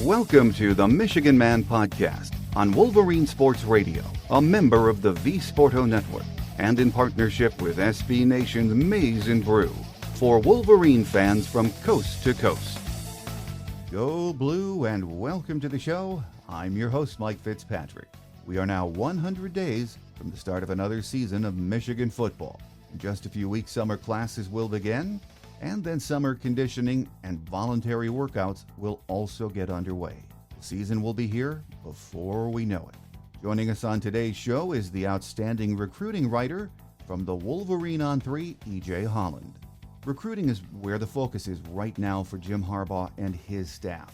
Welcome to the Michigan Man Podcast on Wolverine Sports Radio, a member of the V Sporto Network, and in partnership with SB Nation's Maize N Blue, for Wolverine fans from coast to coast. Go Blue and welcome to the show. I'm your host, Mike Fitzpatrick. We are now 100 days from the start of another season of Michigan football. In just a few weeks, summer classes will begin, and then summer conditioning and voluntary workouts will also get underway. The season will be here before we know it. Joining us on today's show is the outstanding recruiting writer from the Wolverine ON3, EJ Holland. Recruiting is where the focus is right now for Jim Harbaugh and his staff.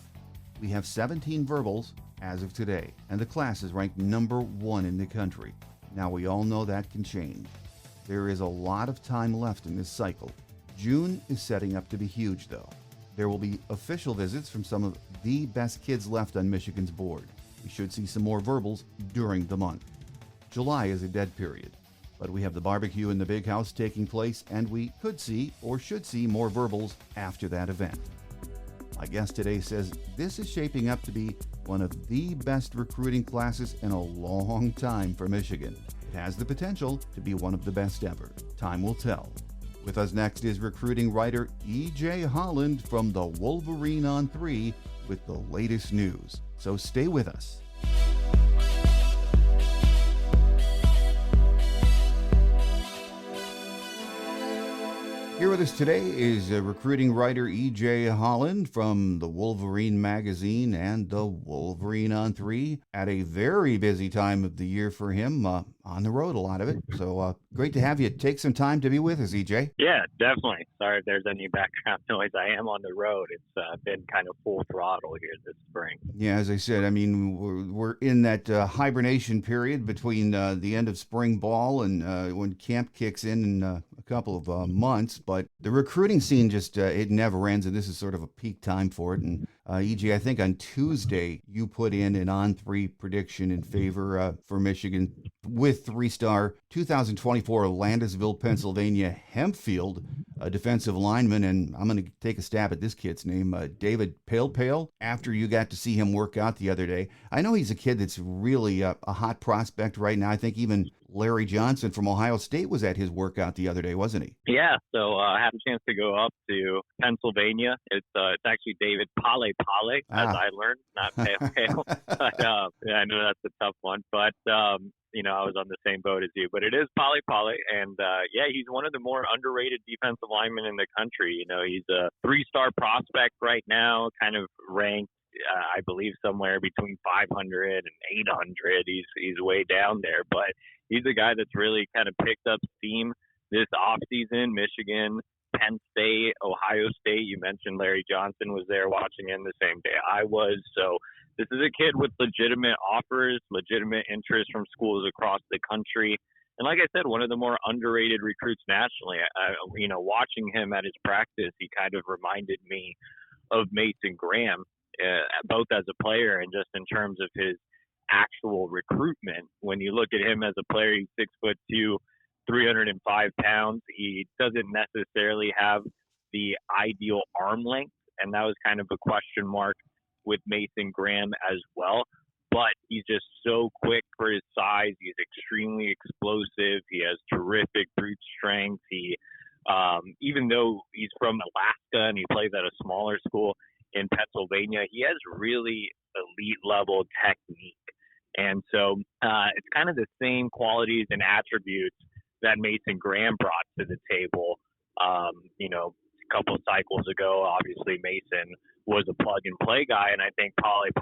We have 17 verbals as of today, and the class is ranked number 1 in the country. Now, we all know that can change. There is a lot of time left in this cycle. June is setting up to be huge, though. There will be official visits from some of the best kids left on Michigan's board. We should see some more verbals during the month. July is a dead period, but we have the barbecue in the big house taking place, and we could see, or should see, more verbals after that event. My guest today says this is shaping up to be one of the best recruiting classes in a long time for Michigan. It has the potential to be one of the best ever. Time will tell. With us next is recruiting writer EJ Holland from the Wolverine ON3 with the latest news. So stay with us. Here with us today is recruiting writer EJ Holland from the Wolverine magazine and the Wolverine ON3 at a very busy time of the year for him, on the road, a lot of it. So great to have you take some time to be with us, EJ. Yeah, definitely. Sorry if there's any background noise. I am on the road. It's been kind of full throttle here this spring. Yeah, as I said, I mean, we're in that hibernation period between the end of spring ball and when camp kicks in a couple of months. But the recruiting scene just, it never ends, and this is sort of a peak time for it. And EJ, I think on Tuesday, you put in an on-3 prediction in favor for Michigan with 3-star 2024 Landisville, Pennsylvania Hempfield defensive lineman. And I'm going to take a stab at this kid's name, David Pale. After you got to see him work out the other day, I know he's a kid that's really a hot prospect right now. I think even Larry Johnson from Ohio State was at his workout the other day, wasn't he? Yeah, so I had a chance to go up to Pennsylvania. It's actually David Palep, as I learned, not Pale. But yeah, I know that's a tough one. But I was on the same boat as you. But it is Palep, and yeah, he's one of the more underrated defensive linemen in the country. You know, he's a 3-star prospect right now, kind of ranked, I believe, somewhere between 500 and 800. He's way down there, but he's a guy that's really kind of picked up steam this offseason. Michigan, Penn State, Ohio State. You mentioned Larry Johnson was there watching him the same day I was. So this is a kid with legitimate offers, legitimate interest from schools across the country. And like I said, one of the more underrated recruits nationally. Watching him at his practice, he kind of reminded me of Mason Graham, both as a player and just in terms of his actual recruitment. When you look at him as a player, he's 6'2", 305 pounds. He doesn't necessarily have the ideal arm length, and that was kind of a question mark with Mason Graham as well. But he's just so quick for his size. He's extremely explosive. He has terrific brute strength. He, even though he's from Alaska and he plays at a smaller school in Pennsylvania, he has really elite level technique. And so it's kind of the same qualities and attributes that Mason Graham brought to the table. A couple of cycles ago, obviously Mason was a plug-and-play guy, and I think Palep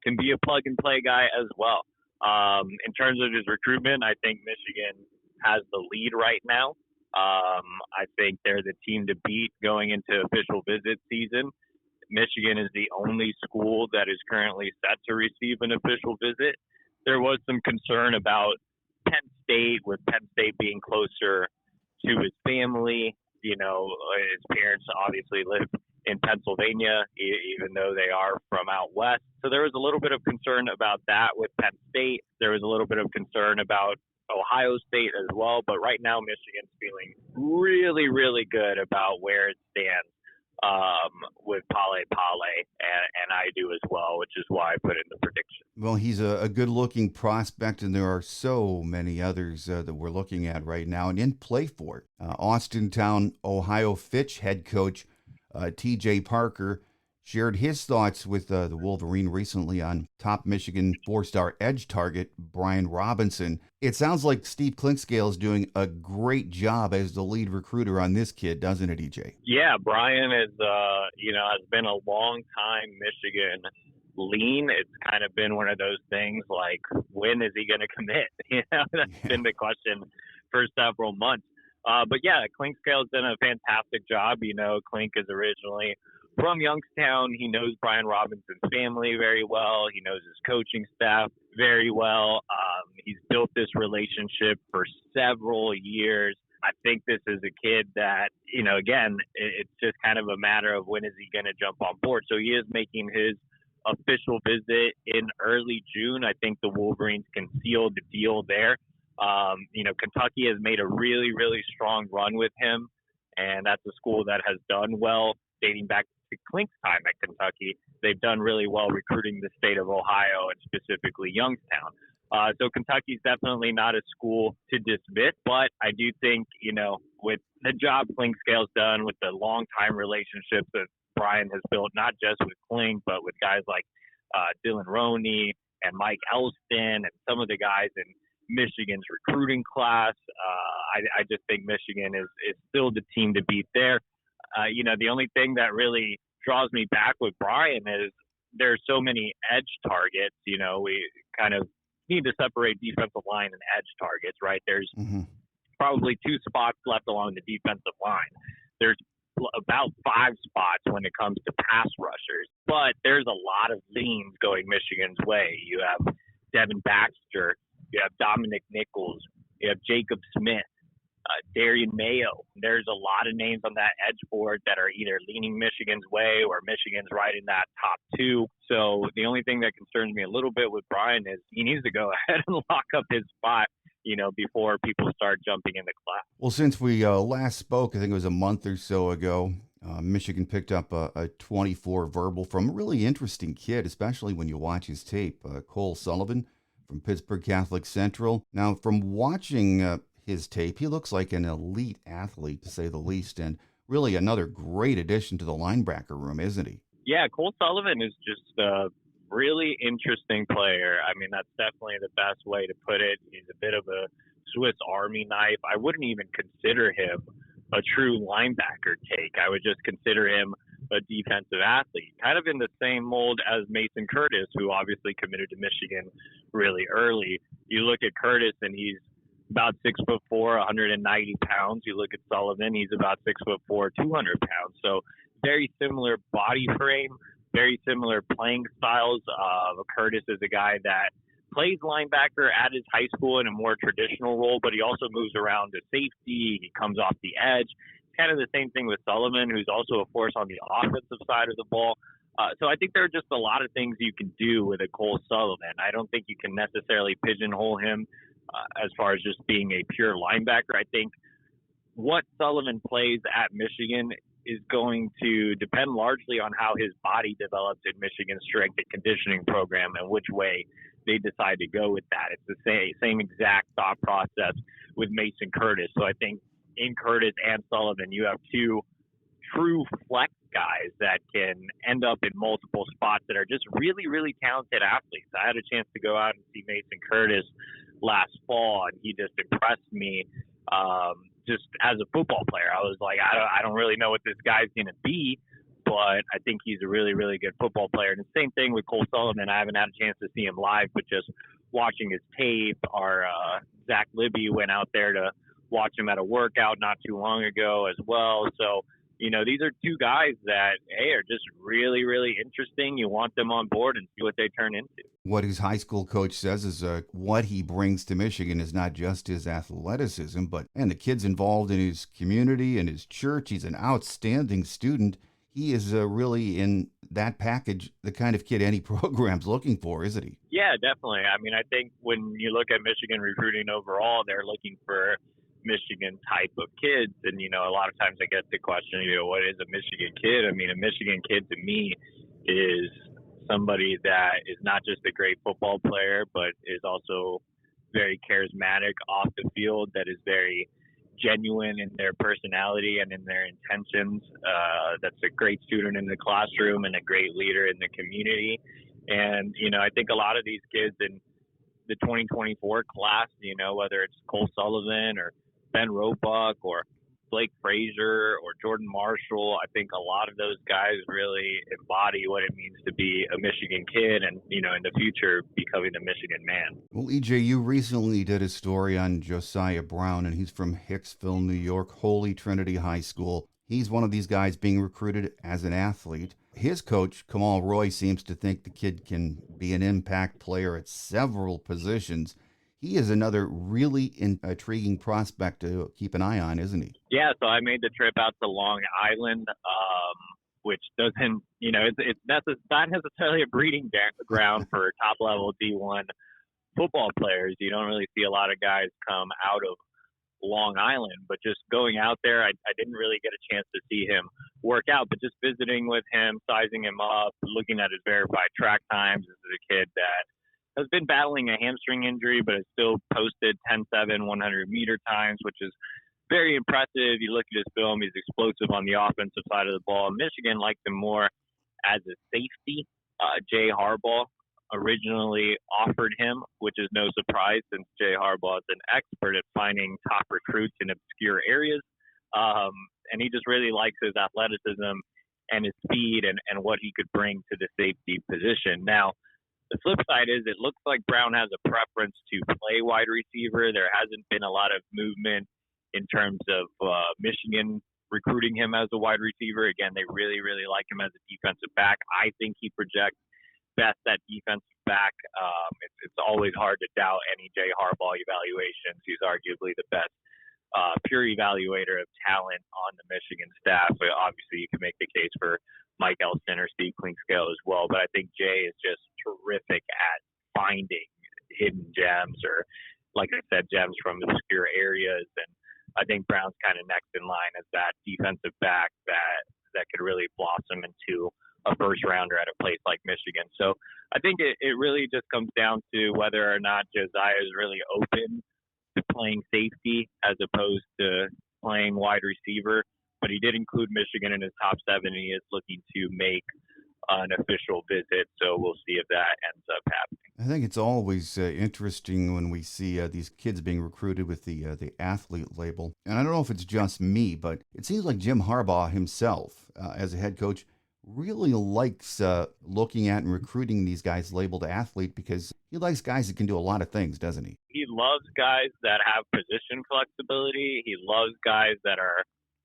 can be a plug-and-play guy as well. In terms of his recruitment, I think Michigan has the lead right now. I think they're the team to beat going into official visit season. Michigan is the only school that is currently set to receive an official visit. There was some concern about Penn State, with Penn State being closer to his family. His parents obviously live in Pennsylvania, even though they are from out west. So there was a little bit of concern about that with Penn State. There was a little bit of concern about Ohio State as well. But right now, Michigan's feeling really, really good about where it stands with Palep, and I do as well. is why I put in the prediction. Well, he's a good-looking prospect, and there are so many others that we're looking at right now and in play for it. Austintown, Ohio Fitch head coach T.J. Parker shared his thoughts with the Wolverine recently on top Michigan four-star edge target Brian Robinson. It sounds like Steve Clinkscale is doing a great job as the lead recruiter on this kid, doesn't it, EJ? Yeah, Brian is, has been a long-time Michigan lean. It's kind of been one of those things like, when is he going to commit? That's been the question for several months. But yeah, Clinkscale's done a fantastic job. Clink is originally from Youngstown. He knows Brian Robinson's family very well. He knows his coaching staff very well. He's built this relationship for several years. I think this is a kid that, again, it's just kind of a matter of when is he going to jump on board. So he is making his official visit in early June. I think the Wolverines can seal the deal there. Kentucky has made a really, really strong run with him, and that's a school that has done well dating back to Clink's time at Kentucky. They've done really well recruiting the state of Ohio and specifically Youngstown. So Kentucky's definitely not a school to dismiss, but I do think, with the job Clinkscale's done, with the long-time relationships that Brian has built, not just with Clink, but with guys like Dylan Roney and Mike Elston and some of the guys in Michigan's recruiting class. I just think Michigan is still the team to beat there. The only thing that really draws me back with Brian is there's so many edge targets. We kind of need to separate defensive line and edge targets, right? There's probably 2 spots left along the defensive line. There's about 5 spots when it comes to pass rushers, but there's a lot of leans going Michigan's way. You have Devin Baxter, you have Dominic Nichols, you have Jacob Smith, Darian Mayo. There's a lot of names on that edge board that are either leaning Michigan's way or Michigan's right in that top 2. So the only thing that concerns me a little bit with Brian is he needs to go ahead and lock up his spot, before people start jumping in the class. Well, since we last spoke, I think it was a month or so ago, Michigan picked up a 24 verbal from a really interesting kid, especially when you watch his tape, Cole Sullivan from Pittsburgh Catholic Central. Now, from watching his tape, he looks like an elite athlete, to say the least, and really another great addition to the linebacker room, isn't he? Yeah, Cole Sullivan is just a really interesting player. I mean, that's definitely the best way to put it. He's a bit of a Swiss Army knife. I wouldn't even consider him a true linebacker take. I would just consider him a defensive athlete, kind of in the same mold as Mason Curtis, who obviously committed to Michigan really early. You look at Curtis and he's about 6'4", 190 pounds. You look at Sullivan, he's about 6'4", 200 pounds. So very similar body frame, very similar playing styles. Curtis is a guy that plays linebacker at his high school in a more traditional role, but he also moves around to safety. He comes off the edge. Kind of the same thing with Sullivan, who's also a force on the offensive side of the ball. So I think there are just a lot of things you can do with a Cole Sullivan. I don't think you can necessarily pigeonhole him as far as just being a pure linebacker. I think what Sullivan plays at Michigan is going to depend largely on how his body develops in Michigan's strength and conditioning program and which way they decide to go with that. It's the same exact thought process with Mason Curtis. So I think in Curtis and Sullivan, you have 2 true flex guys that can end up in multiple spots that are just really, really talented athletes. I had a chance to go out and see Mason Curtis last fall, and he just impressed me just as a football player. I was like, I don't really know what this guy's going to be, but I think he's a really, really good football player. And the same thing with Cole Sullivan. I haven't had a chance to see him live, but just watching his tape. Our Zach Libby went out there to watch him at a workout not too long ago as well. So, these are 2 guys that, are just really, really interesting. You want them on board and see what they turn into. What his high school coach says is what he brings to Michigan is not just his athleticism, but the kid's involved in his community and his church. He's an outstanding student. He is really in that package, the kind of kid any program's looking for, isn't he? Yeah, definitely. I mean, I think when you look at Michigan recruiting overall, they're looking for Michigan type of kids. And, a lot of times I get the question, what is a Michigan kid? I mean, a Michigan kid to me is somebody that is not just a great football player, but is also very charismatic off the field, that is very genuine in their personality and in their intentions. That's a great student in the classroom and a great leader in the community. And, I think a lot of these kids in the 2024 class, whether it's Cole Sullivan or Ben Roebuck or Blake Frazier or Jordan Marshall, I think a lot of those guys really embody what it means to be a Michigan kid and, in the future, becoming a Michigan man. Well, EJ, you recently did a story on Josiah Brown, and he's from Hicksville, New York, Holy Trinity High School. He's one of these guys being recruited as an athlete. His coach, Kamal Roy, seems to think the kid can be an impact player at several positions. He is another really intriguing prospect to keep an eye on, isn't he? Yeah, so I made the trip out to Long Island, which doesn't, it's not necessarily a breeding ground for top-level D1 football players. You don't really see a lot of guys come out of Long Island, but just going out there, I didn't really get a chance to see him work out, but just visiting with him, sizing him up, looking at his verified track times. This is a kid that has been battling a hamstring injury, but has still posted 10.7 100-meter times, which is very impressive. You look at his film, he's explosive on the offensive side of the ball. Michigan liked him more as a safety. Jay Harbaugh originally offered him, which is no surprise since Jay Harbaugh is an expert at finding top recruits in obscure areas. And he just really likes his athleticism and his speed and what he could bring to the safety position. Now, the flip side is it looks like Brown has a preference to play wide receiver. There hasn't been a lot of movement in terms of Michigan recruiting him as a wide receiver. Again, they really, really like him as a defensive back. I think he projects best at defensive back. It's always hard to doubt any Jay Harbaugh evaluations. He's arguably the best pure evaluator of talent on the Michigan staff. But obviously, you can make the case for Mike Elston or Steve Klinkscale as well. But I think Jay is just terrific at finding hidden gems or, like I said, gems from obscure areas. And I think Brown's kind of next in line as that defensive back that could really blossom into a first rounder at a place like Michigan. So I think it really just comes down to whether or not Josiah is really open to playing safety as opposed to playing wide receiver. But he did include Michigan in his top 7. He is looking to make an official visit, so we'll see if that ends up happening. I think it's always interesting when we see these kids being recruited with the athlete label. And I don't know if it's just me, but it seems like Jim Harbaugh himself, as a head coach, really likes looking at and recruiting these guys labeled athlete because he likes guys that can do a lot of things, doesn't he? He loves guys that have position flexibility. He loves guys that are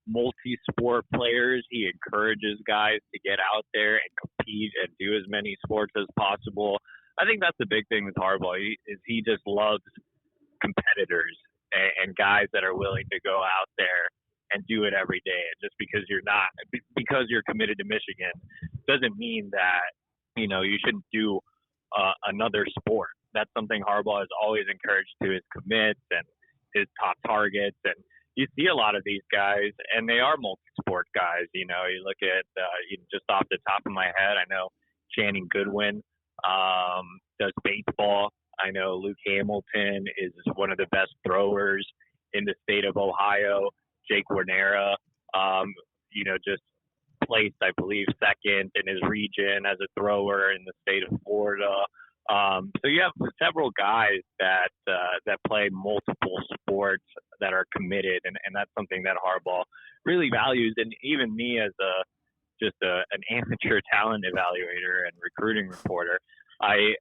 multi-sport players. He encourages guys to get out there and compete and do as many sports as possible. I think that's the big thing with Harbaugh. He just loves competitors and guys that are willing to go out there and do it every day. And just because you're committed to Michigan doesn't mean that, you shouldn't do another sport. That's something Harbaugh has always encouraged to his commits and his top targets. And you see a lot of these guys, and they are multi-sport guys. You look at, just off the top of my head, I know Channing Goodwin does baseball. I know Luke Hamilton is one of the best throwers in the state of Ohio. Jake Warnera, just placed, I believe, second in his region as a thrower in the state of Florida. So you have several guys that play multiple sports that are committed, and that's something that Harbaugh really values. And even me as an amateur talent evaluator and recruiting reporter, I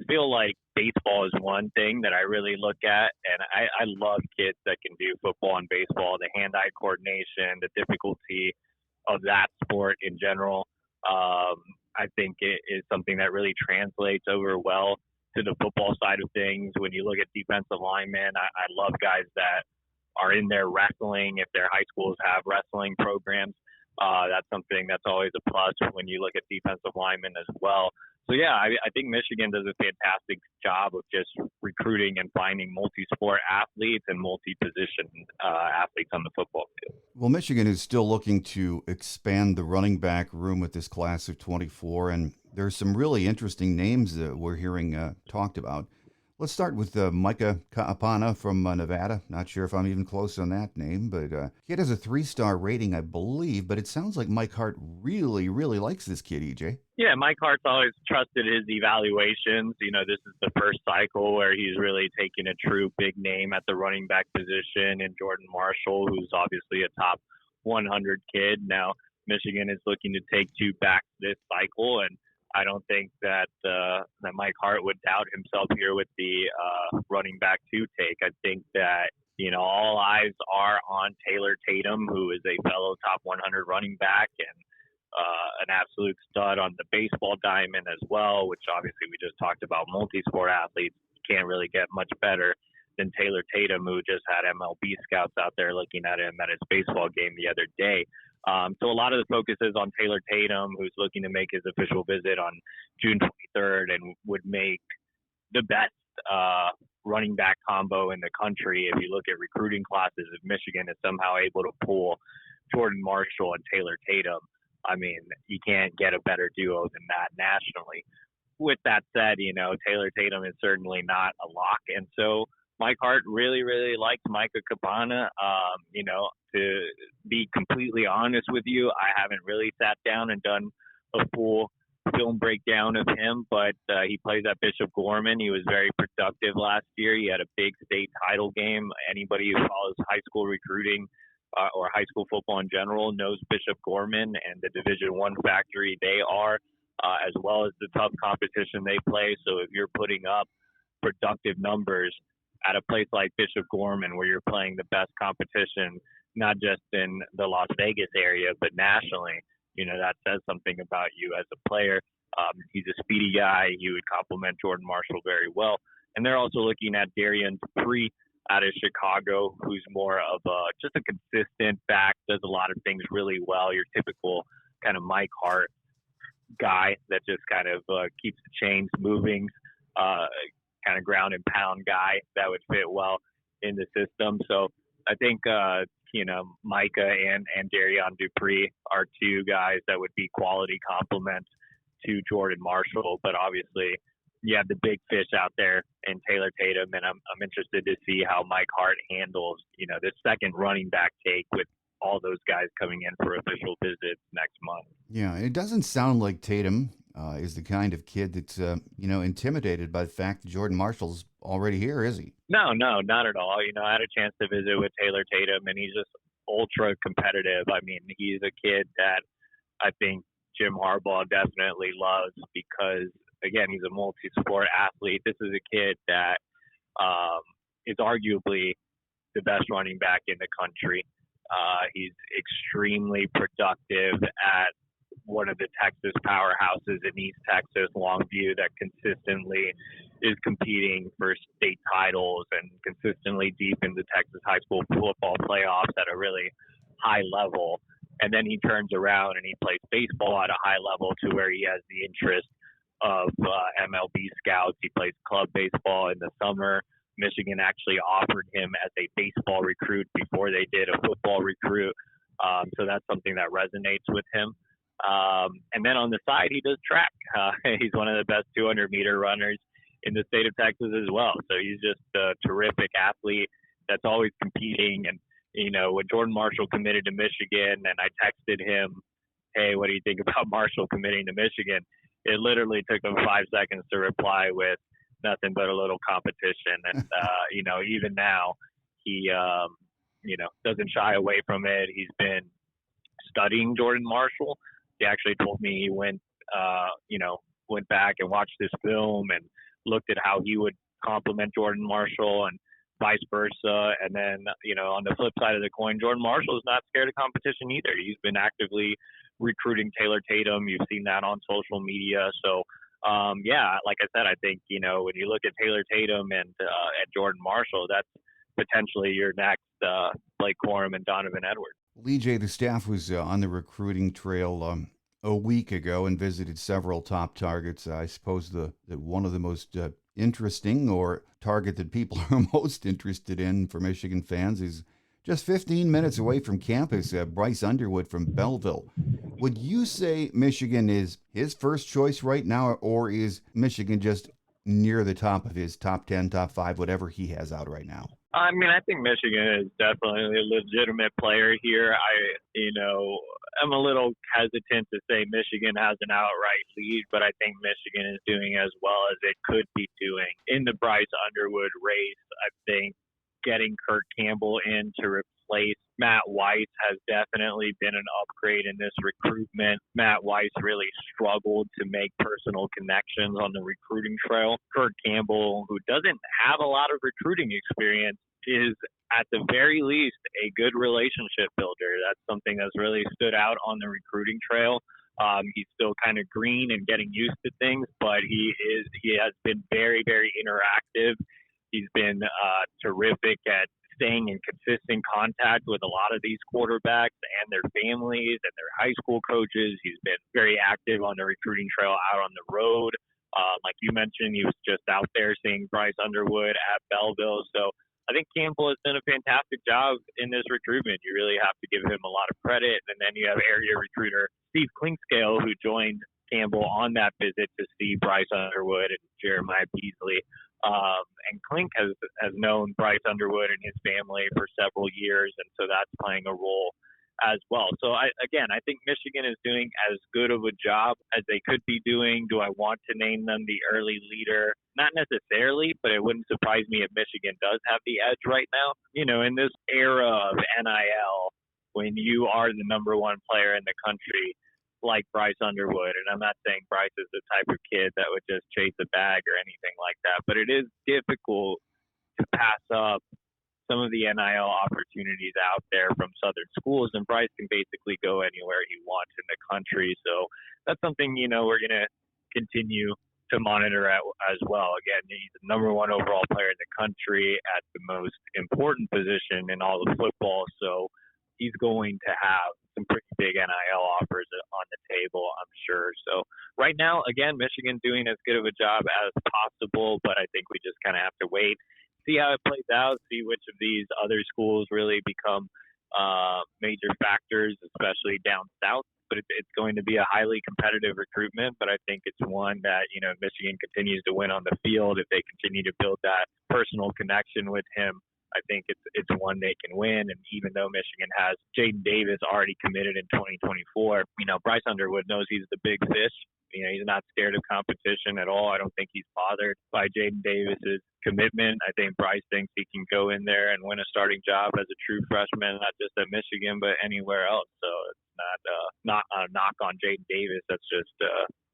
feel like baseball is one thing that I really look at, and I love kids that can do football and baseball, the hand-eye coordination, the difficulty of that sport in general. I think it is something that really translates over well to the football side of things. When you look at defensive linemen, I love guys that are in there wrestling. If their high schools have wrestling programs, that's something that's always a plus when you look at defensive linemen as well. So, yeah, I think Michigan does a fantastic job of just recruiting and finding multi-sport athletes and multi-position athletes on the football field. Well, Michigan is still looking to expand the running back room with this class of 24, and There's some really interesting names that we're hearing talked about. Let's start with Micah Cabana from Nevada. Not sure if I'm even close on that name, but kid has a 3-star rating, I believe. But it sounds like Mike Hart really, really likes this kid, EJ. Yeah, Mike Hart's always trusted his evaluations. This is the first cycle where he's really taking a true big name at the running back position in Jordan Marshall, who's obviously a top 100 kid. Now, Michigan is looking to take 2 backs this cycle, and I don't think that Mike Hart would doubt himself here with the running back 2 take. I think that, all eyes are on Taylor Tatum, who is a fellow top 100 running back and an absolute stud on the baseball diamond as well, which obviously we just talked about. Multisport athletes can't really get much better than Taylor Tatum, who just had MLB scouts out there looking at him at his baseball game the other day. So a lot of the focus is on Taylor Tatum, who's looking to make his official visit on June 23rd and would make the best running back combo in the country. If you look at recruiting classes, if Michigan is somehow able to pull Jordan Marshall and Taylor Tatum, I mean, you can't get a better duo than that nationally. With that said, Taylor Tatum is certainly not a lock. And so Mike Hart really, really liked Micah Cabana. To be completely honest with you, I haven't really sat down and done a full film breakdown of him, but he plays at Bishop Gorman. He was very productive last year. He had a big state title game. Anybody who follows high school recruiting or high school football in general knows Bishop Gorman and the Division I factory they are, as well as the tough competition they play. So if you're putting up productive numbers at a place like Bishop Gorman, where you're playing the best competition, not just in the Las Vegas area, but nationally, that says something about you as a player. He's a speedy guy. He would complement Jordan Marshall very well. And they're also looking at Darian Mayo out of Chicago, who's more of just a consistent back, does a lot of things really well. Your typical kind of Mike Hart guy that just kind of keeps the chains moving, kind of ground and pound guy that would fit well in the system. So I think, Micah and Darian Dupree are 2 guys that would be quality complements to Jordan Marshall. But obviously, you have the big fish out there in Taylor Tatum, and I'm interested to see how Mike Hart handles, this second running back take with all those guys coming in for official visits next month. Yeah, it doesn't sound like Tatum is the kind of kid that's, intimidated by the fact that Jordan Marshall's already here, is he? No, not at all. I had a chance to visit with Taylor Tatum, and he's just ultra competitive. I mean, he's a kid that I think Jim Harbaugh definitely loves because, again, he's a multi-sport athlete. This is a kid that is arguably the best running back in the country. He's extremely productive at one of the Texas powerhouses in East Texas, Longview, that consistently is competing for state titles and consistently deep in the Texas high school football playoffs at a really high level. And then he turns around and he plays baseball at a high level to where he has the interest of MLB scouts. He plays club baseball in the summer. Michigan actually offered him as a baseball recruit before they did a football recruit. So that's something that resonates with him. And then on the side, he does track. He's one of the best 200-meter runners in the state of Texas as well. So he's just a terrific athlete that's always competing. And, when Jordan Marshall committed to Michigan and I texted him, hey, what do you think about Marshall committing to Michigan? It literally took him 5 seconds to reply with nothing but a little competition. And, even now he, doesn't shy away from it. He's been studying Jordan Marshall. He actually told me he went back and watched this film and looked at how he would complement Jordan Marshall and vice versa. And then, on the flip side of the coin, Jordan Marshall is not scared of competition either. He's been actively recruiting Taylor Tatum. You've seen that on social media. So, like I said, I think, when you look at Taylor Tatum and at Jordan Marshall, that's potentially your next Blake Corum and Donovan Edwards. EJ, the staff was on the recruiting trail a week ago and visited several top targets. I suppose that one of the most interesting or target that people are most interested in for Michigan fans is just 15 minutes away from campus, Bryce Underwood from Belleville. Would you say Michigan is his first choice right now, or is Michigan just near the top of his top 10, top 5, whatever he has out right now? I mean, I think Michigan is definitely a legitimate player here. I'm a little hesitant to say Michigan has an outright lead, but I think Michigan is doing as well as it could be doing in the Bryce Underwood race. I think getting Kurt Campbell in to replace Matt Weiss has definitely been an upgrade in this recruitment. Matt Weiss really struggled to make personal connections on the recruiting trail. Kurt Campbell, who doesn't have a lot of recruiting experience, is at the very least a good relationship builder. That's something that's really stood out on the recruiting trail. He's still kind of green and getting used to things, but he has been very, very interactive. He's been terrific at staying in consistent contact with a lot of these quarterbacks and their families and their high school coaches. He's been very active on the recruiting trail out on the road. Like you mentioned, he was just out there seeing Bryce Underwood at Belleville. So I think Campbell has done a fantastic job in this recruitment. You really have to give him a lot of credit. And then you have area recruiter Steve Klinkscale, who joined Campbell on that visit to see Bryce Underwood and Jeremiah Beasley. And Klink has known Bryce Underwood and his family for several years, and so that's playing a role as well. So, I think Michigan is doing as good of a job as they could be doing. Do I want to name them the early leader? Not necessarily, but it wouldn't surprise me if Michigan does have the edge right now. In this era of NIL, when you are the number one player in the country, like Bryce Underwood, and I'm not saying Bryce is the type of kid that would just chase a bag or anything like that, but it is difficult to pass up some of the NIL opportunities out there from Southern schools, and Bryce can basically go anywhere he wants in the country. So that's something, we're going to continue to monitor as well. Again, he's the number one overall player in the country at the most important position in all of football, so he's going to have some pretty big NIL offers on the table, I'm sure. So right now, again, Michigan doing as good of a job as possible, but I think we just kind of have to wait, see how it plays out, see which of these other schools really become major factors, especially down south. But it's going to be a highly competitive recruitment, but I think it's one that, Michigan continues to win on the field. If they continue to build that personal connection with him, I think it's one they can win. And even though Michigan has Jaden Davis already committed in 2024, Bryce Underwood knows he's the big fish. He's not scared of competition at all. I don't think he's bothered by Jaden Davis's commitment. I think Bryce thinks he can go in there and win a starting job as a true freshman, not just at Michigan, but anywhere else. So it's not a knock on Jaden Davis. That's just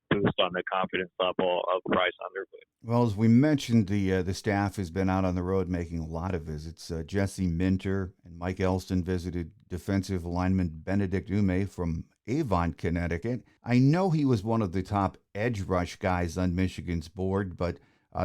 boost on the confidence level of Bryce Underwood. Well, as we mentioned, the staff has been out on the road making a lot of visits. Jesse Minter and Mike Elston visited defensive lineman Benedict Ume from Avon, Connecticut. I know he was one of the top edge rush guys on Michigan's board, but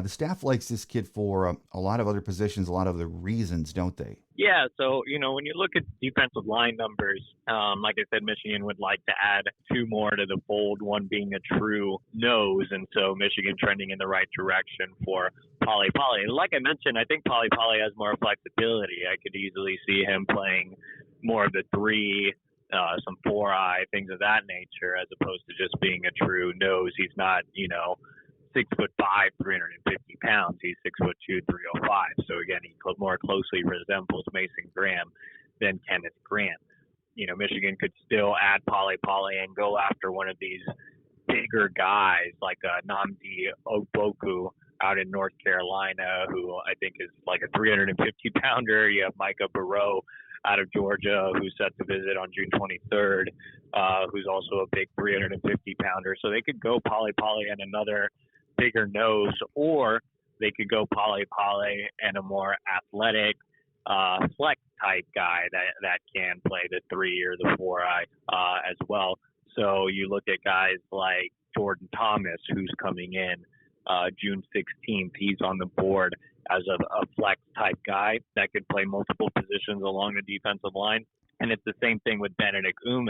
the staff likes this kid for a lot of other positions, a lot of other reasons, don't they? Yeah, so, when you look at defensive line numbers, like I said, Michigan would like to add two more to the fold, one being a true nose, and so Michigan trending in the right direction for Palep. Like I mentioned, I think Palep has more flexibility. I could easily see him playing more of the three, some 4-eye, things of that nature, as opposed to just being a true nose. He's not, 6'5", 350 pounds. He's 6'2", 305. So again, he more closely resembles Mason Graham than Kenneth Grant. Michigan could still add Palep and go after one of these bigger guys like Nnamdi Ogboku out in North Carolina, who I think is like a 350-pounder. You have Micah Barrow out of Georgia, who's set to visit on June 23rd, who's also a big 350-pounder. So they could go Palep and another bigger nose, or they could go Palep and a more athletic flex type guy that can play the 3 or the 4-eye as well. So you look at guys like Jordan Thomas, who's coming in June 16th. He's on the board as a flex type guy that could play multiple positions along the defensive line. And it's the same thing with Benedict Ume.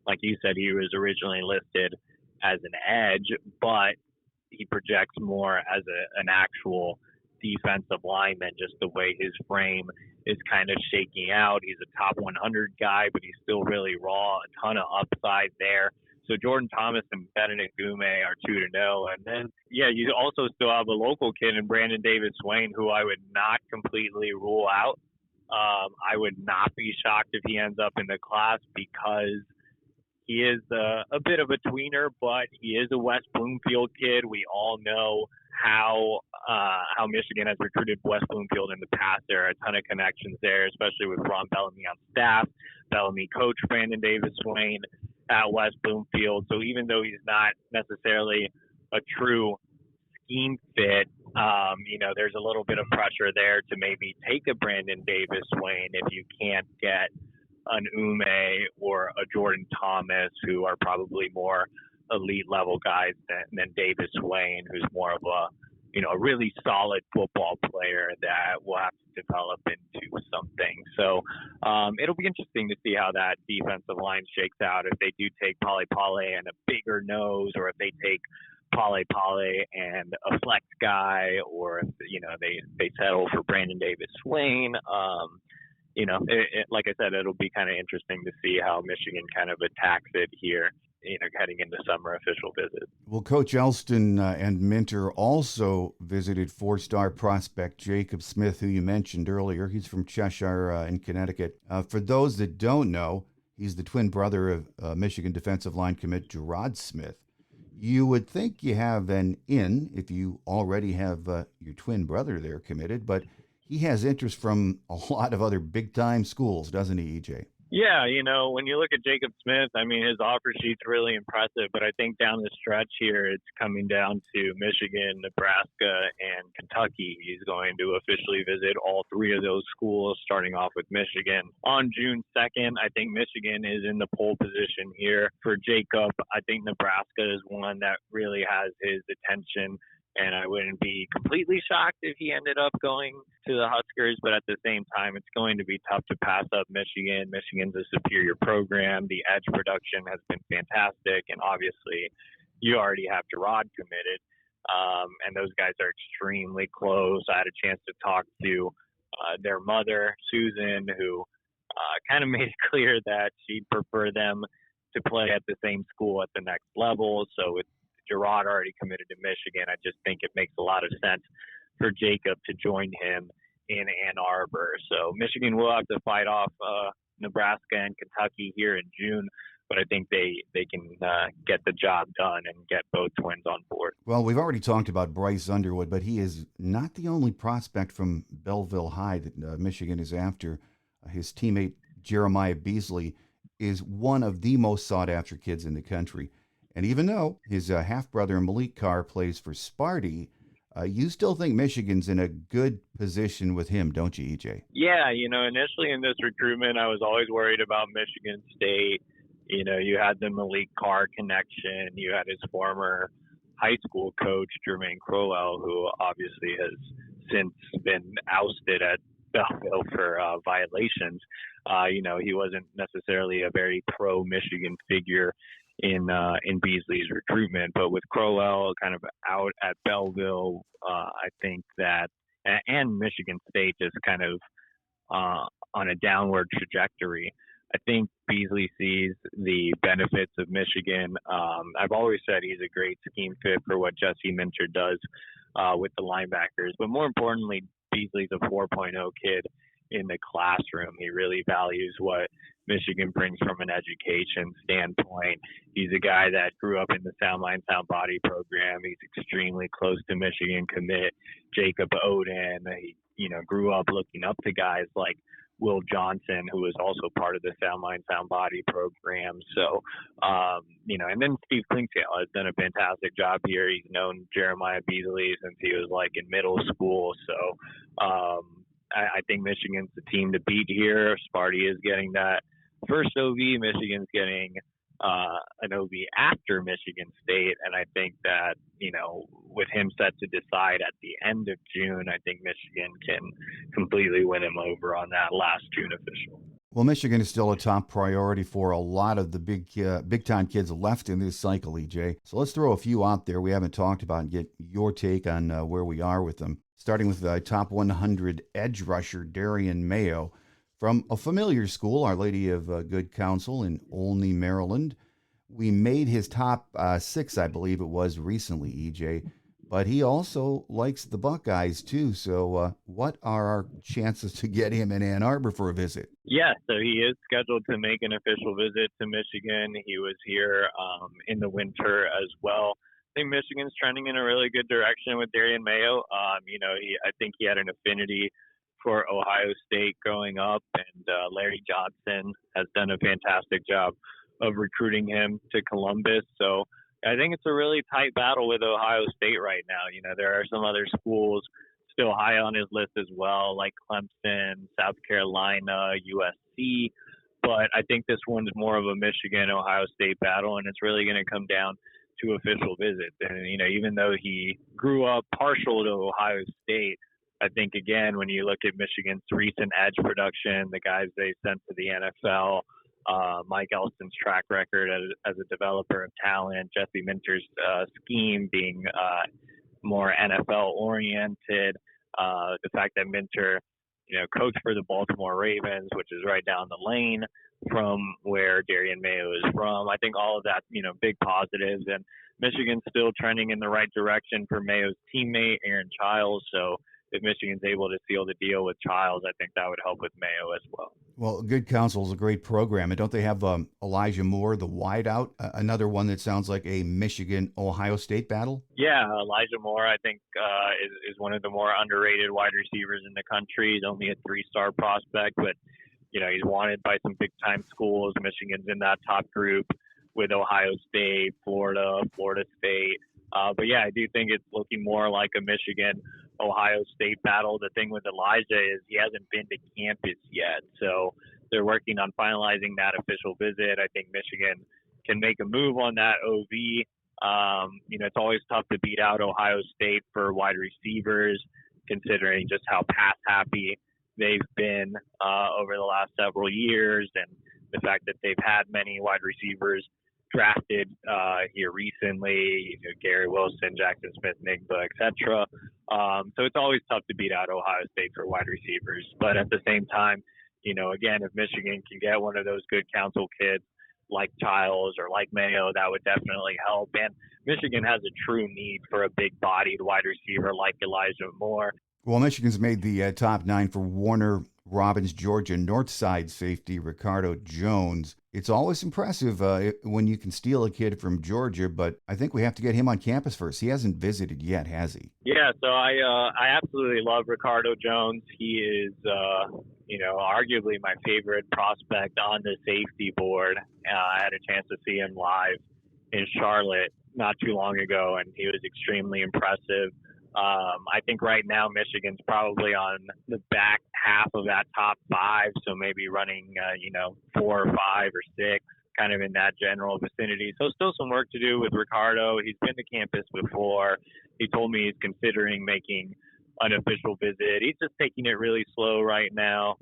Like you said, he was originally listed as an edge, but he projects more as an actual defensive lineman, just the way his frame is kind of shaking out. He's a top 100 guy, but he's still really raw, a ton of upside there. So Jordan Thomas and Benedict Gume are 2-0. And then, you also still have a local kid in Brandon Davis Swain, who I would not completely rule out. I would not be shocked if he ends up in the class because he is a bit of a tweener, but he is a West Bloomfield kid. We all know how Michigan has recruited West Bloomfield in the past. There are a ton of connections there, especially with Ron Bellamy on staff. Bellamy coached Brandon Davis Swain at West Bloomfield. So even though he's not necessarily a true scheme fit, there's a little bit of pressure there to maybe take a Brandon Davis Swain if you can't get an Ume or a Jordan Thomas, who are probably more elite level guys than Davis Swain, who's more of a really solid football player that will have to develop into something. So it'll be interesting to see how that defensive line shakes out. If they do take Pale and a bigger nose, or if they take Pale and a flex guy, or if they settle for Brandon Davis Swain. Like I said, it'll be kind of interesting to see how Michigan kind of attacks it here, heading into summer official visit. Well, Coach Elston and Minter also visited four-star prospect Jacob Smith, who you mentioned earlier. He's from Cheshire in Connecticut. For those that don't know, he's the twin brother of Michigan defensive line commit Gerard Smith. You would think you have an in if you already have your twin brother there committed, but he has interest from a lot of other big-time schools, doesn't he, EJ? Yeah, when you look at Jacob Smith, his offer sheet's really impressive, but I think down the stretch here, it's coming down to Michigan, Nebraska, and Kentucky. He's going to officially visit all three of those schools, starting off with Michigan on June 2nd. I think Michigan is in the pole position here for Jacob. I think Nebraska is one that really has his attention, and I wouldn't be completely shocked if he ended up going to the Huskers, but at the same time, it's going to be tough to pass up Michigan. Michigan's a superior program. The edge production has been fantastic, and obviously you already have Gerard committed, and those guys are extremely close. I had a chance to talk to their mother, Susan, who kind of made it clear that she'd prefer them to play at the same school at the next level. So with Gerard already committed to Michigan, I just think it makes a lot of sense for Jacob to join him in Ann Arbor. So Michigan will have to fight off Nebraska and Kentucky here in June, but I think they can get the job done and get both twins on board. Well, we've already talked about Bryce Underwood, but he is not the only prospect from Belleville High that Michigan is after. His teammate Jeremiah Beasley is one of the most sought-after kids in the country. And even though his half-brother Malik Carr plays for Sparty, you still think Michigan's in a good position with him, don't you, EJ? Yeah, initially in this recruitment, I was always worried about Michigan State. You had the Malik Carr connection. You had his former high school coach, Jermaine Crowell, who obviously has since been ousted at Belleville for violations. He wasn't necessarily a very pro-Michigan figure in Beasley's recruitment, but with Crowell kind of out at Belleville, I think that, and Michigan State is kind of on a downward trajectory. I think Beasley sees the benefits of Michigan. I've always said he's a great scheme fit for what Jesse Minter does with the linebackers, but more importantly, Beasley's a 4.0 kid in the classroom. He really values what Michigan brings from an education standpoint. He's a guy that grew up in the Sound Mind, Sound Body program. He's extremely close to Michigan commit Jacob Oden. He, grew up looking up to guys like Will Johnson, who was also part of the Sound Mind, Sound Body program. So, and then Steve Klingsale has done a fantastic job here. He's known Jeremiah Beasley since he was in middle school. So, I think Michigan's the team to beat here. Sparty is getting that first OV. Michigan's getting an OV after Michigan State. And I think that, with him set to decide at the end of June, I think Michigan can completely win him over on that last June official. Well, Michigan is still a top priority for a lot of the big-time kids left in this cycle, EJ. So let's throw a few out there we haven't talked about and get your take on where we are with them. starting with top 100 edge rusher Darian Mayo from a familiar school, Our Lady of Good Counsel in Olney, Maryland. We made his top 6, I believe it was, recently, EJ. But he also likes the Buckeyes, too. So what are our chances to get him in Ann Arbor for a visit? Yeah, so he is scheduled to make an official visit to Michigan. He was here in the winter as well. I think Michigan's trending in a really good direction with Darian Mayo. I think he had an affinity for Ohio State growing up, and Larry Johnson has done a fantastic job of recruiting him to Columbus. So I think it's a really tight battle with Ohio State right now. There are some other schools still high on his list as well, like Clemson, South Carolina, USC. But I think this one's more of a Michigan-Ohio State battle, and it's really going to come down to official visits. And, even though he grew up partial to Ohio State, I think, again, when you look at Michigan's recent edge production, the guys they sent to the NFL, Mike Elston's track record as a developer of talent, Jesse Minter's scheme being more NFL-oriented, the fact that Minter, coached for the Baltimore Ravens, which is right down the lane from where Darian Mayo is from. I think all of that, big positives. And Michigan's still trending in the right direction for Mayo's teammate, Aaron Childs. So if Michigan's able to seal the deal with Childs, I think that would help with Mayo as well. Well, Good Counsel is a great program. And don't they have Elijah Moore, the wideout, another one that sounds like a Michigan-Ohio State battle? Yeah, Elijah Moore, I think, is one of the more underrated wide receivers in the country. He's only a 3-star prospect, but, he's wanted by some big-time schools. Michigan's in that top group with Ohio State, Florida State. But, yeah, I do think it's looking more like a Michigan-Ohio State battle. The thing with Elijah is he hasn't been to campus yet. So they're working on finalizing that official visit. I think Michigan can make a move on that OV. It's always tough to beat out Ohio State for wide receivers, considering just how pass-happy they've been over the last several years, and the fact that they've had many wide receivers drafted here recently, Gary Wilson, Jackson Smith, Nigba, etc. So it's always tough to beat out Ohio State for wide receivers. But at the same time, again, if Michigan can get one of those Good Counsel kids like Childs or like Mayo, that would definitely help. And Michigan has a true need for a big-bodied wide receiver like Elijah Moore. Well, Michigan's made the top 9 for Warner Robins, Georgia Northside safety Ricardo Jones. It's always impressive when you can steal a kid from Georgia, but I think we have to get him on campus first. He hasn't visited yet, has he? Yeah, so I absolutely love Ricardo Jones. He is, arguably my favorite prospect on the safety board. I had a chance to see him live in Charlotte not too long ago, and he was extremely impressive. I think right now Michigan's probably on the back half of that top 5, so maybe running, 4 or 5 or 6, kind of in that general vicinity. So still some work to do with Ricardo. He's been to campus before. He told me he's considering making an official visit. He's just taking it really slow right now.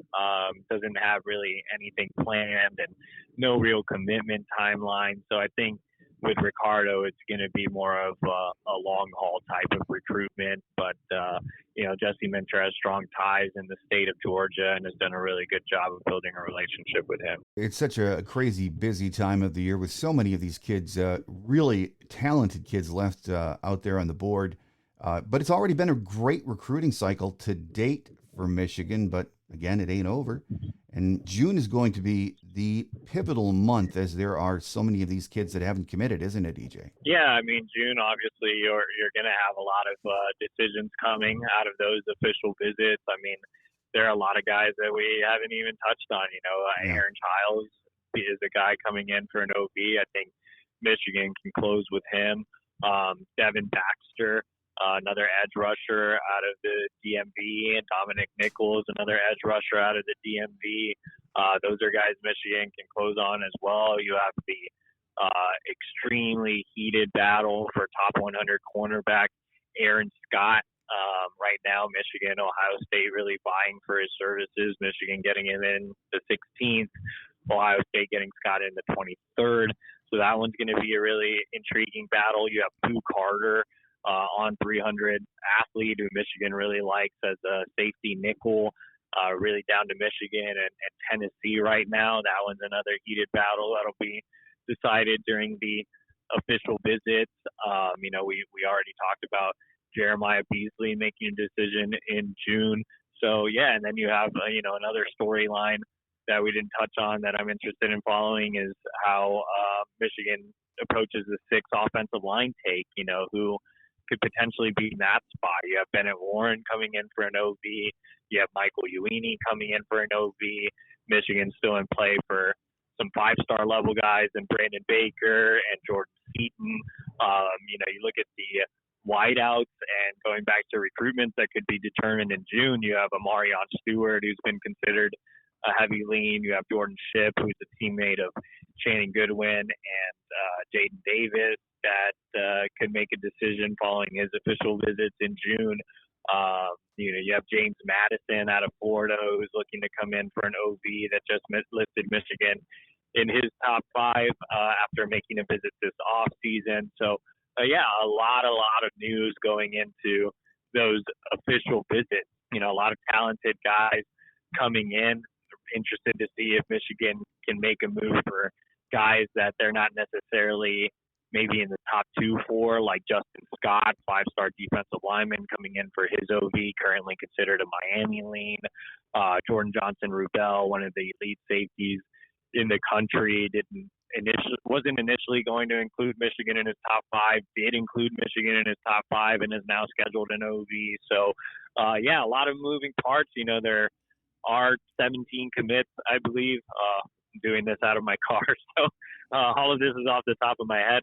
Doesn't have really anything planned and no real commitment timeline. So I think with Ricardo, it's going to be more of a long-haul type of recruitment. But, Jesse Minter has strong ties in the state of Georgia and has done a really good job of building a relationship with him. It's such a crazy busy time of the year with so many of these kids, really talented kids left out there on the board. But it's already been a great recruiting cycle to date for Michigan. But, again, it ain't over. And June is going to be the pivotal month as there are so many of these kids that haven't committed, isn't it, EJ? Yeah, I mean, June, obviously, you're going to have a lot of decisions coming out of those official visits. I mean, there are a lot of guys that we haven't even touched on. Aaron Childs is a guy coming in for an OB. I think Michigan can close with him. Devin Baxter, another edge rusher out of the DMV, and Dominic Nichols, another edge rusher out of the DMV. Those are guys Michigan can close on as well. You have the extremely heated battle for top 100 cornerback Aaron Scott. Right now, Michigan, Ohio State really vying for his services. Michigan getting him in the 16th, Ohio State getting Scott in the 23rd. So that one's going to be a really intriguing battle. You have Pooh Carter, on 300 athlete who Michigan really likes as a safety nickel. Really down to Michigan and Tennessee right now. That one's another heated battle that'll be decided during the official visits. We already talked about Jeremiah Beasley making a decision in June. So, yeah, and then you have, another storyline that we didn't touch on that I'm interested in following is how Michigan approaches the sixth offensive line take, who could potentially be in that spot. You have Bennett Warren coming in for an OV. You have Michael Uini coming in for an OV. Michigan's still in play for some five-star level guys and Brandon Baker and Jordan Seaton. You look at the wideouts and going back to recruitment that could be determined in June. You have Amarion Stewart, who's been considered a heavy lean. You have Jordan Shipp, who's a teammate of Channing Goodwin and Jaden Davis that could make a decision following his official visits in June. You have James Madison out of Florida who's looking to come in for an OV that just listed Michigan in his top five after making a visit this off season. So, a lot of news going into those official visits. A lot of talented guys coming in. Interested to see if Michigan can make a move for guys that they're not necessarily maybe in the top 2-4, like Justin Scott, five-star defensive lineman coming in for his OV, currently considered a Miami lean. Jordan Johnson-Rubel, one of the elite safeties in the country, wasn't initially going to include Michigan in his top five, did include Michigan in his top five, and is now scheduled an OV. So, a lot of moving parts. There are 17 commits, I believe. I'm doing this out of my car, so all of this is off the top of my head.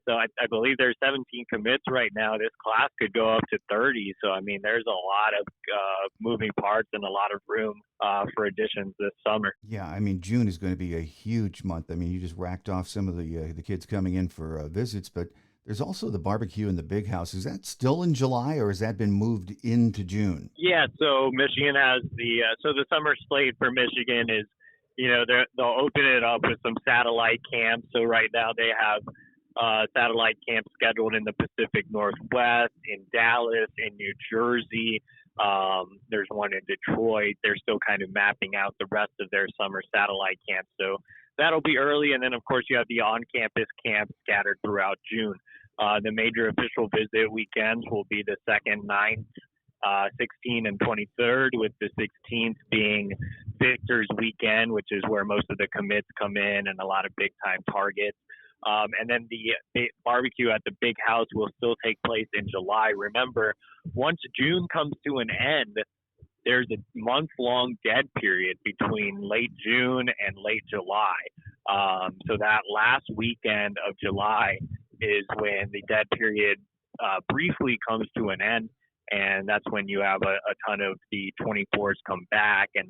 So I believe there's 17 commits right now. This class could go up to 30. So, there's a lot of moving parts and a lot of room for additions this summer. Yeah, June is going to be a huge month. You just racked off some of the kids coming in for visits, but there's also the barbecue in the Big House. Is that still in July, or has that been moved into June? Yeah, so Michigan has the summer slate for Michigan is, they'll open it up with some satellite camps. So right now they have satellite camps scheduled in the Pacific Northwest, in Dallas, in New Jersey. There's one in Detroit. They're still kind of mapping out the rest of their summer satellite camps. So that'll be early. And then, of course, you have the on-campus camps scattered throughout June. The major official visit weekends will be the 2nd, 9th, 16th, and 23rd, with the 16th being Victor's Weekend, which is where most of the commits come in and a lot of big-time targets. And then the barbecue at the Big House will still take place in July. Remember, once June comes to an end, there's a month-long dead period between late June and late July. So that last weekend of July is when the dead period briefly comes to an end. And that's when you have a ton of the 24s come back and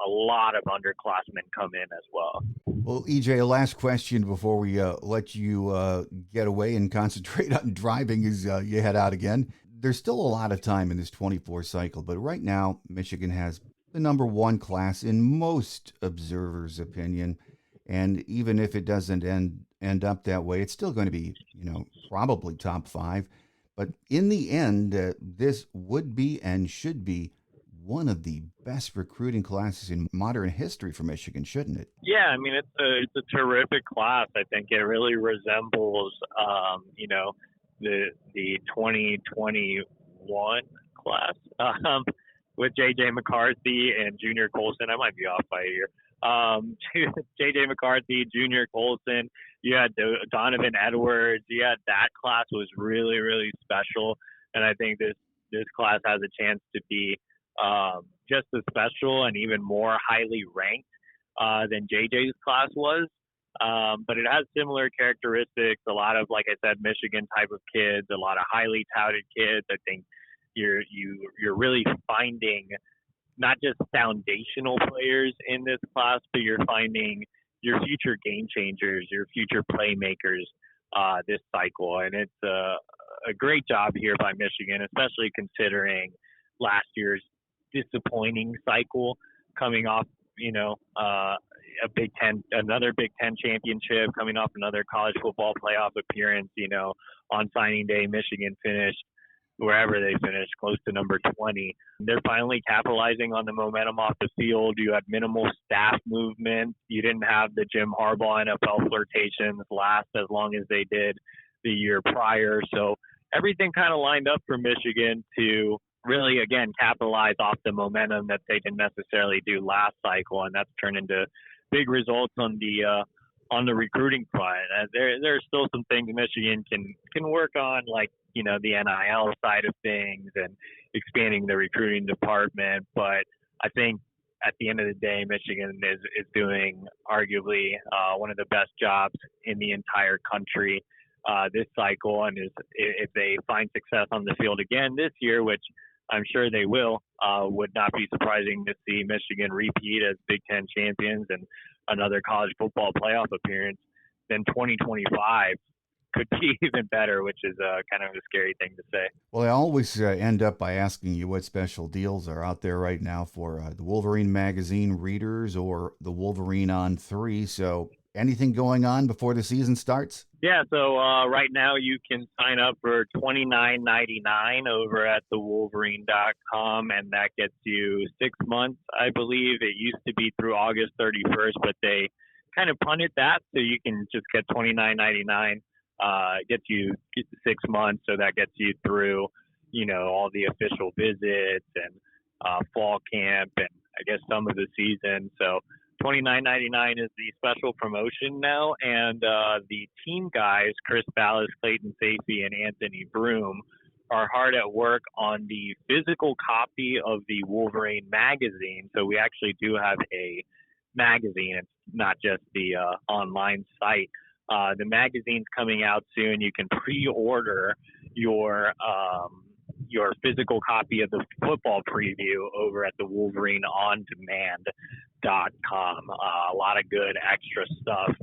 a lot of underclassmen come in as well. Well, EJ, a last question before we let you get away and concentrate on driving as you head out again. There's still a lot of time in this 24 cycle, but right now Michigan has the number one class in most observers' opinion. And even if it doesn't end up that way, it's still going to be, probably top five. But in the end, this would be and should be one of the best recruiting classes in modern history for Michigan, shouldn't it? Yeah, it's a terrific class. I think it really resembles, the 2021 class with J.J. McCarthy and Junior Colson. I might be off by a year. J.J. McCarthy, Junior Colson. You had Donovan Edwards. You had that class was really, really special. And I think this class has a chance to be just as special and even more highly ranked than JJ's class was. But it has similar characteristics. A lot of, like I said, Michigan type of kids, a lot of highly touted kids. I think you're really finding not just foundational players in this class, but you're finding your future game changers, your future playmakers this cycle. And it's a great job here by Michigan, especially considering last year's disappointing cycle coming off, another Big Ten championship, coming off another college football playoff appearance. On signing day, Michigan finished wherever they finished, close to number 20. They're finally capitalizing on the momentum off the field. You had minimal staff movement. You didn't have the Jim Harbaugh NFL flirtations last as long as they did the year prior. So everything kind of lined up for Michigan to really, again, capitalize off the momentum that they didn't necessarily do last cycle, and that's turned into big results on the recruiting front. There's still some things Michigan can work on, like the NIL side of things and expanding the recruiting department. But I think at the end of the day, Michigan is doing arguably one of the best jobs in the entire country this cycle. And if they find success on the field again this year, which I'm sure they will, would not be surprising to see Michigan repeat as Big Ten champions and another college football playoff appearance, then 2025 could be even better, which is kind of a scary thing to say. Well, I always end up by asking you what special deals are out there right now for the Wolverine magazine readers or the Wolverine On3. So anything going on before the season starts? Yeah, so right now you can sign up for $29.99 over at thewolverine.com, and that gets you 6 months, I believe. It used to be through August 31st, but they kind of punted that, so you can just get $29.99. Gets you 6 months, so that gets you through, all the official visits and fall camp and I guess some of the season. So $29.99 is the special promotion now, and the team guys, Chris Ballas, Clayton Safey, and Anthony Broom, are hard at work on the physical copy of the Wolverine magazine. So we actually do have a magazine. It's not just the online site. The magazine's coming out soon. You can pre-order your physical copy of the football preview over at the Wolverine OnDemand.com. A lot of good extra stuff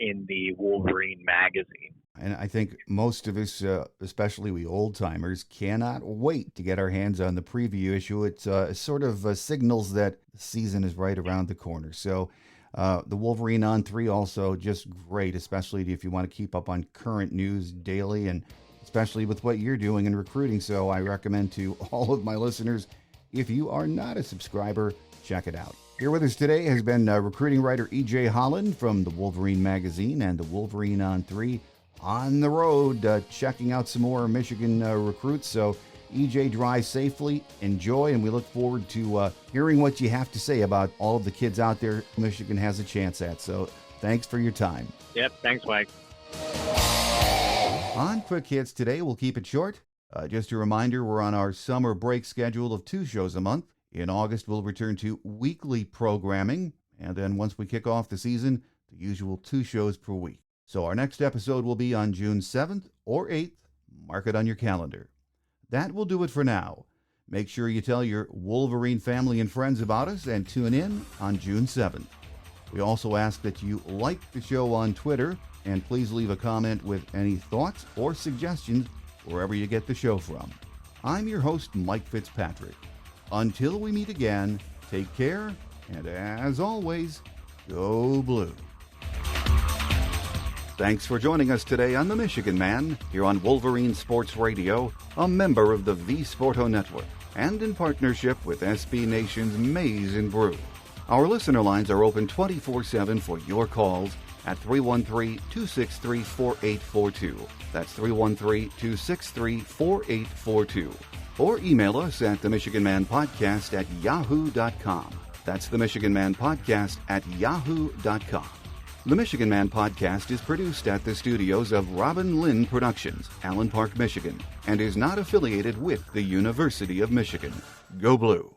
in the Wolverine magazine. And I think most of us, especially we old-timers, cannot wait to get our hands on the preview issue. It sort of signals that the season is right around the corner. So the Wolverine On3 also just great, especially if you want to keep up on current news daily and especially with what you're doing in recruiting. So I recommend to all of my listeners, if you are not a subscriber, check it out. Here with us today has been recruiting writer EJ Holland from the Wolverine magazine and the Wolverine On3 on the road, checking out some more Michigan recruits. So EJ, drive safely, enjoy, and we look forward to hearing what you have to say about all of the kids out there Michigan has a chance at. So thanks for your time. Yep, thanks, Mike. On Quick Hits today, we'll keep it short. Just a reminder, we're on our summer break schedule of 2 shows a month. In August, we'll return to weekly programming. And then once we kick off the season, the usual 2 shows per week. So our next episode will be on June 7th or 8th. Mark it on your calendar. That will do it for now. Make sure you tell your Wolverine family and friends about us and tune in on June 7th. We also ask that you like the show on Twitter, and please leave a comment with any thoughts or suggestions wherever you get the show from. I'm your host, Mike Fitzpatrick. Until we meet again, take care, and as always, go blue. Thanks for joining us today on The Michigan Man, here on Wolverine Sports Radio, a member of the V Sporto Network, and in partnership with SB Nation's Maize N Blue. Our listener lines are open 24/7 for your calls at 313-263-4842. That's 313-263-4842. Or email us at themichiganmanpodcast@yahoo.com. That's themichiganmanpodcast@yahoo.com. The Michigan Man Podcast is produced at the studios of Robin Lynn Productions, Allen Park, Michigan, and is not affiliated with the University of Michigan. Go Blue!